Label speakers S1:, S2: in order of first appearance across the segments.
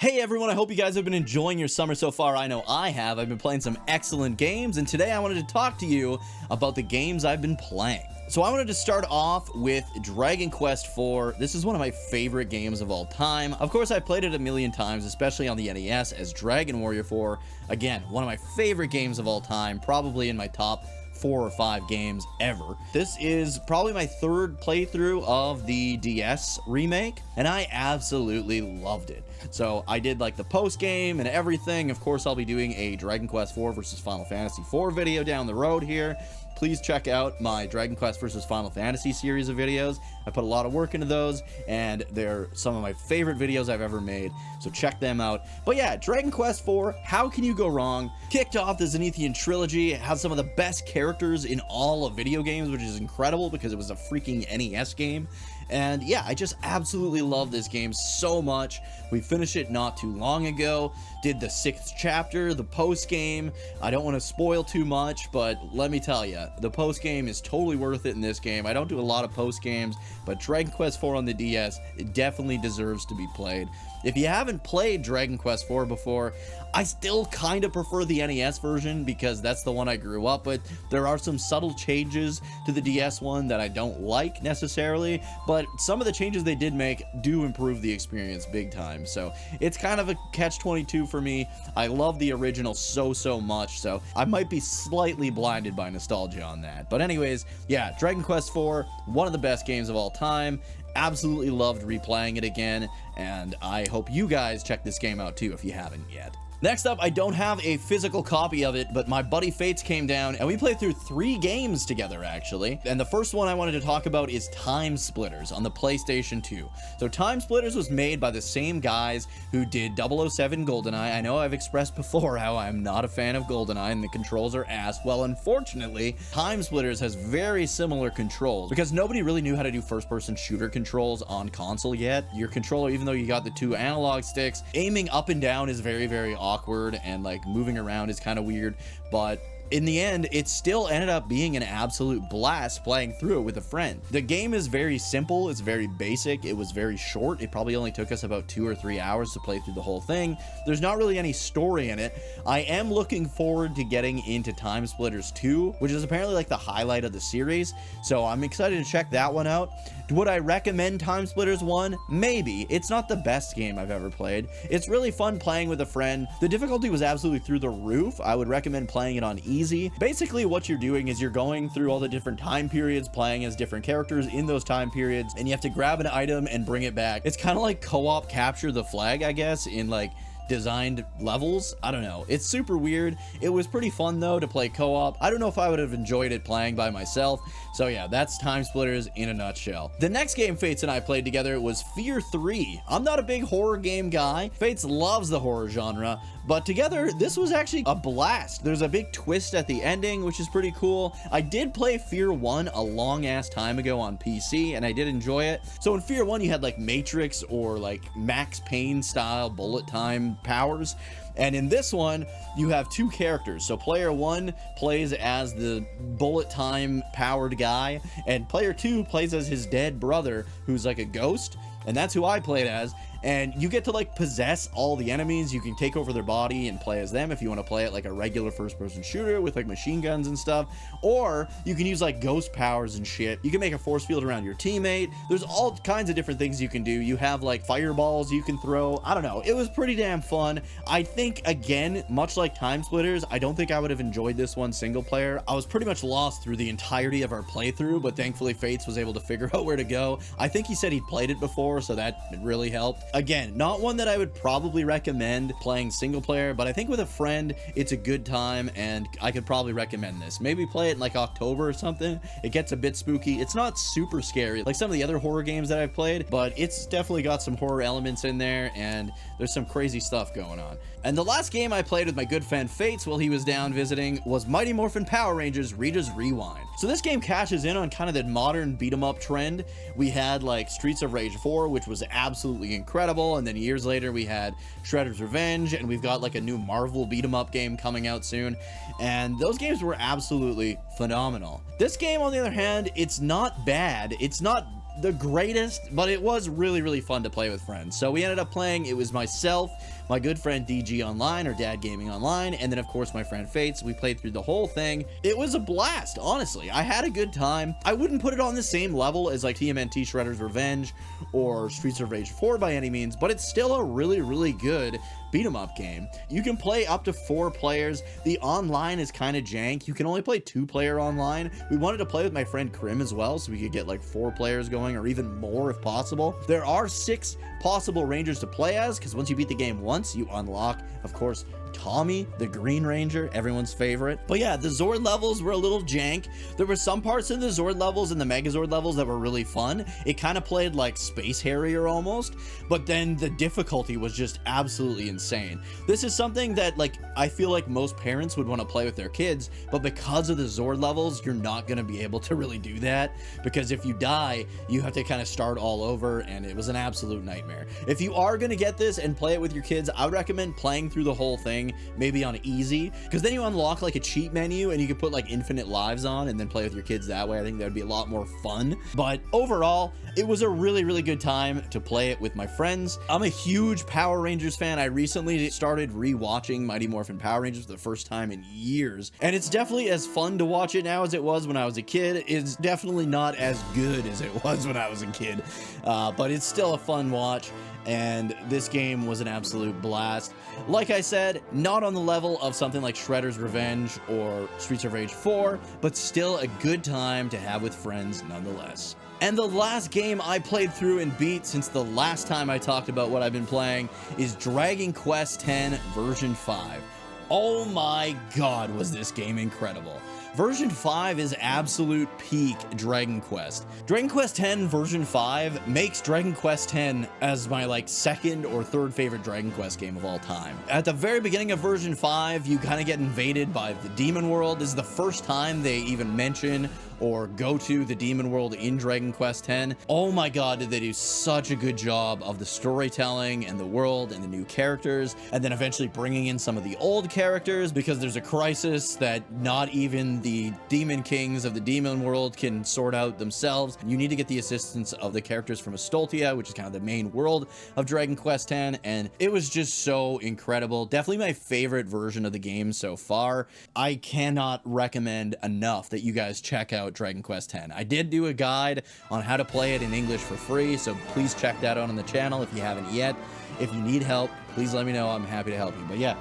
S1: Hey everyone, I hope you guys have been enjoying your summer so far. I know I have. I've been playing some excellent games, and today I wanted to talk to you about the games I've been playing. So I wanted to start off with Dragon Quest IV. This is one of my favorite games of all time. Of course, I played it a million times, especially on the NES as Dragon Warrior 4. Again, one of my favorite games of all time, probably in my top 4 or 5 games ever. This is probably my third playthrough of the DS remake, and I absolutely loved it. So I did like the post game and everything. Of course, I'll be doing a Dragon Quest IV versus Final Fantasy IV video down the road here. Please check out my Dragon Quest versus Final Fantasy series of videos. I put a lot of work into those, and they're some of my favorite videos I've ever made, so check them out. But yeah, Dragon Quest IV, how can you go wrong? Kicked off the Zenithian trilogy. It has some of the best characters in all of video games, which is incredible because it was a freaking NES game. And yeah, I just absolutely love this game so much. We finished it not too long ago, did the 6th chapter, the post game. I don't want to spoil too much, but let me tell you, the post game is totally worth it in this game. I don't do a lot of post games, but Dragon Quest IV on the DS, it definitely deserves to be played. If you haven't played Dragon Quest IV before, I still kind of prefer the NES version because that's the one I grew up with. There are some subtle changes to the DS one that I don't like necessarily, but some of the changes they did make do improve the experience big time. So it's kind of a catch-22 for me. I love the original so much, so I might be slightly blinded by nostalgia on that. But anyways, yeah, Dragon Quest IV, one of the best games of all time. Absolutely loved replaying it again, and I hope you guys check this game out too if you haven't yet. Next up, I don't have a physical copy of it, but my buddy Fates came down and we played through 3 games together actually. And the first one I wanted to talk about is TimeSplitters on the PlayStation 2. So TimeSplitters was made by the same guys who did 007 GoldenEye. I know I've expressed before how I'm not a fan of GoldenEye and the controls are ass. Well, unfortunately, TimeSplitters has very similar controls because nobody really knew how to do first-person shooter controls on console yet. Your controller, even though you got the 2 analog sticks, aiming up and down is very awkward, and like moving around is kind of weird, but in the end, it still ended up being an absolute blast playing through it with a friend. The game is very simple, it's very basic, it was very short. It probably only took us about 2 or 3 hours to play through the whole thing. There's not really any story in it. I am looking forward to getting into TimeSplitters 2, which is apparently like the highlight of the series, so I'm excited to check that one out. Would I recommend TimeSplitters 1? Maybe. It's not the best game I've ever played. It's really fun playing with a friend. The difficulty was absolutely through the roof. I would recommend playing it on easy. Basically, what you're doing is you're going through all the different time periods, playing as different characters in those time periods, and you have to grab an item and bring it back. It's kind of like co-op capture the flag, I guess, in like designed levels. I don't know, it's super weird. It was pretty fun though to play co-op. I don't know if I would have enjoyed it playing by myself. So yeah, that's TimeSplitters in a nutshell. The next game Fates and I played together was Fear 3. I'm not a big horror game guy. Fates loves the horror genre, but together this was actually a blast. There's a big twist at the ending, which is pretty cool. I did play Fear 1 a long ass time ago on PC, and I did enjoy it. So in Fear 1 you had like Matrix or like Max Payne style bullet time powers, and in this one you have 2 characters. So player 1 plays as the bullet time powered guy, and player 2 plays as his dead brother who's like a ghost, and that's who I played as. And you get to like possess all the enemies. You can take over their body and play as them if you want to play it like a regular first-person shooter with like machine guns and stuff, or you can use like ghost powers and shit. You can make a force field around your teammate. There's all kinds of different things you can do. You have like fireballs you can throw. I don't know, it was pretty damn fun. I think, again, much like TimeSplitters, I don't think I would have enjoyed this one single player. I was pretty much lost through the entirety of our playthrough, but thankfully Fates was able to figure out where to go. I think he said he'd played it before, so that really helped. Again, not one that I would probably recommend playing single player, but I think with a friend, it's a good time, and I could probably recommend this. Maybe play it in like October or something. It gets a bit spooky. It's not super scary like some of the other horror games that I've played, but it's definitely got some horror elements in there, and there's some crazy stuff going on. And the last game I played with my good friend Fates while he was down visiting was Mighty Morphin Power Rangers Reader's Rewind. So this game cashes in on kind of the modern beat 'em up trend. We had like Streets of Rage 4, which was absolutely incredible, and then years later we had Shredder's Revenge, and we've got like a new Marvel beat 'em up game coming out soon, and those games were absolutely phenomenal. This game, on the other hand, it's not bad. It's not the greatest, but it was really, really fun to play with friends. So we ended up playing, it was myself, my good friend DG Online, or Dad Gaming Online, and then of course my friend Fates. We played through the whole thing. It was a blast, honestly. I had a good time. I wouldn't put it on the same level as like TMNT Shredder's Revenge or Streets of Rage 4 by any means, but it's still a really, really good beat 'em up game. You can play up to 4 players. The online is kind of jank. You can only play 2-player online. We wanted to play with my friend Krim as well, so we could get like 4 players going, or even more if possible. There are 6 possible Rangers to play as, because once you beat the game once, you unlock, of course, Tommy, the Green Ranger, everyone's favorite. But yeah, the Zord levels were a little jank. There were some parts in the Zord levels and the Megazord levels that were really fun. It kind of played like Space Harrier almost, but then the difficulty was just absolutely insane. This is something that like I feel like most parents would want to play with their kids, but because of the Zord levels, you're not going to be able to really do that, because if you die, you have to kind of start all over, and it was an absolute nightmare. If you are going to get this and play it with your kids, I would recommend playing through the whole thing maybe on easy, because then you unlock like a cheat menu and you can put like infinite lives on and then play with your kids that way. I think that would be a lot more fun. But overall, it was a really, really good time to play it with my friends. I'm a huge Power Rangers fan. I recently started rewatching Mighty Morphin Power Rangers for the first time in years, and it's definitely as fun to watch it now as it was when I was a kid. It's definitely not as good as it was when I was a kid, but it's still a fun watch, and this game was an absolute blast. Like I said, not on the level of something like Shredder's Revenge or Streets of Rage 4, but still a good time to have with friends nonetheless. And the last game I played through and beat since the last time I talked about what I've been playing is Dragon Quest X version 5. Oh my god, was this game incredible. Version 5 is absolute peak Dragon Quest. Dragon Quest X version 5 makes Dragon Quest X as my like 2nd or 3rd favorite Dragon Quest game of all time. At the very beginning of version 5, you kind of get invaded by the demon world. This is the first time they even mention or go to the demon world in Dragon Quest X. Oh my god, did they do such a good job of the storytelling and the world and the new characters, and then eventually bringing in some of the old characters, because there's a crisis that not even the demon kings of the demon world can sort out themselves. You need to get the assistance of the characters from Astoltia, which is kind of the main world of Dragon Quest X, and it was just so incredible. Definitely my favorite version of the game so far. I cannot recommend enough that you guys check out Dragon Quest X. I did do a guide on how to play it in English for free, so please check that out on the channel if you haven't yet. If you need help, please let me know. I'm happy to help you. But yeah,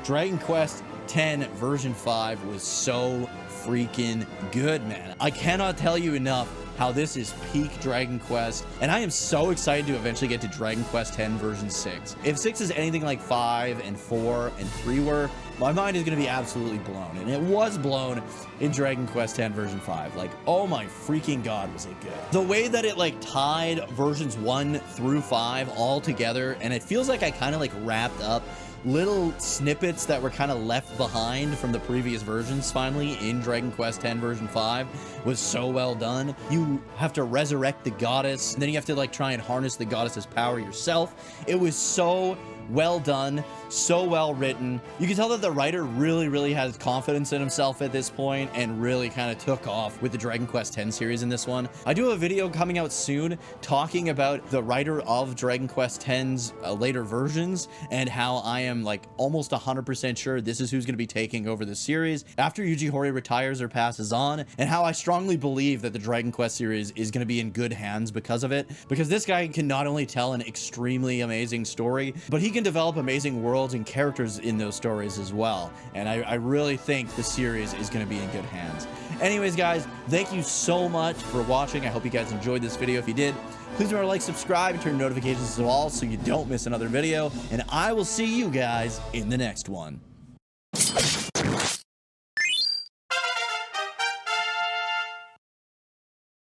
S1: Dragon Quest X version 5 was so freaking good, man. I cannot tell you enough how this is peak Dragon Quest, and I am so excited to eventually get to Dragon Quest X version 6. If 6 is anything like 5 and 4 and 3 were, my mind is going to be absolutely blown, and it was blown in Dragon Quest X version 5. Like, oh my freaking god, was it good. The way that it like tied versions 1 through 5 all together, and it feels like I kind of like wrapped up little snippets that were kind of left behind from the previous versions finally in Dragon Quest X version 5 was so well done. You have to resurrect the goddess, and then you have to like try and harness the goddess's power yourself. It was so well done, so well written. You can tell that the writer really has confidence in himself at this point and really kind of took off with the Dragon Quest X series in this one. I do have a video coming out soon talking about the writer of Dragon Quest X's later versions and how I am like almost 100% sure this is who's going to be taking over the series after Yuji Horii retires or passes on, and how I strongly believe that the Dragon Quest series is going to be in good hands because of it, because this guy can not only tell an extremely amazing story, but he can develop amazing worlds and characters in those stories as well. And I really think the series is going to be in good hands. Anyways, guys, thank you so much for watching. I hope you guys enjoyed this video. If you did, please remember to like, subscribe, and turn notifications to all so you don't miss another video. And I will see you guys in the next one.